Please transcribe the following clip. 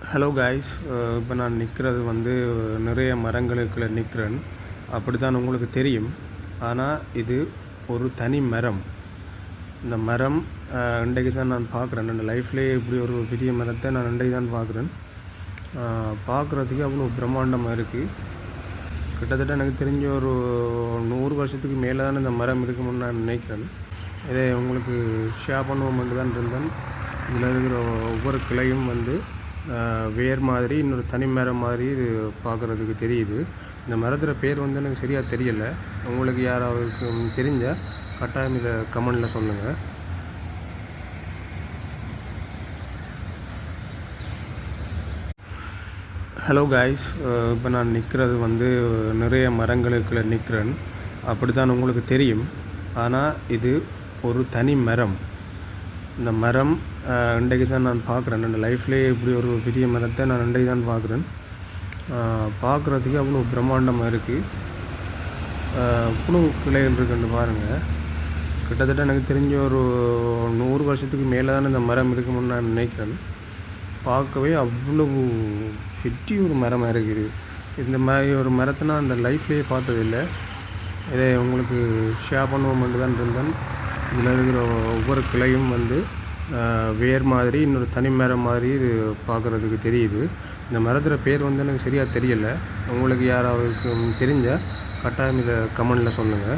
Hello guys, இப்போ நான் நிற்கிறது வந்து நிறைய மரங்களுக்குள்ள நிற்கிறேன். அப்படி தான் உங்களுக்கு தெரியும். ஆனால் இது ஒரு தனி மரம். இந்த மரம் இன்றைக்கு தான் நான் பார்க்குறேன். என் லைஃப்லேயே இப்படி ஒரு பெரிய மரத்தை நான் இன்றைக்கு தான் பார்க்குறேன். பார்க்குறதுக்கு அவ்வளோ பிரம்மாண்டமாக இருக்குது. கிட்டத்தட்ட எனக்கு தெரிஞ்ச ஒரு 100 வருஷத்துக்கு மேலே தான் இந்த மரம் இருக்கும்னு நான் நினைக்கிறேன். இதை உங்களுக்கு ஷேர் பண்ணுவோம்னு தான் இருந்தேன். இதில் இருக்கிற ஒவ்வொரு கிளையும் வந்து வேர் மாதிரி இன்னொரு தனி மரம் மாதிரி இது பார்க்குறதுக்கு தெரியுது. இந்த மரத்தோட பேர் வந்து எனக்கு சரியாக தெரியலை. உங்களுக்கு யாராவது தெரிஞ்சால் கட்டாயம் இதை கமெண்டில் சொல்லுங்கள். ஹலோ காய்ஸ், இப்போ நான் நிற்கிறது வந்து நிறைய மரங்களுக்குள்ள நிற்கிறேன். அப்படி தான் உங்களுக்கு தெரியும். ஆனால் இது ஒரு தனி மரம். இந்த மரம் இன்றைக்கு தான் நான் பார்க்குறேன். என் லைஃப்லேயே இப்படி ஒரு பெரிய மரத்தை நான் இன்றைக்கு தான் பார்க்குறேன். பார்க்குறதுக்கு அவ்வளோ பிரம்மாண்டமாக இருக்குது. புழு கிளைகள் இருக்குன்னு பாருங்கள். கிட்டத்தட்ட எனக்கு தெரிஞ்ச ஒரு 100 வருஷத்துக்கு மேலே தான் இந்த மரம் இருக்கும்னு நான் நினைக்கிறேன். பார்க்கவே அவ்வளவு பெரிய ஒரு மரமாக இருக்குது. இந்த மாதிரி ஒரு மரத்தை நான் அந்த லைஃப்லேயே பார்த்ததில்லை. இதை உங்களுக்கு ஷேர் பண்ணுவோம்னு தான் இருந்தேன். இதில் இருக்கிற ஒவ்வொரு கிளையும் வந்து வேர் மாதிரி இன்னொரு தனி மரம் மாதிரி இது பார்க்குறதுக்கு தெரியுது. இந்த மரத்தோட பேர் வந்து எனக்கு சரியாக தெரியலை. உங்களுக்கு யாராவது தெரிஞ்சால் கட்டாயம் இதை கமெண்டில் சொல்லுங்கள்.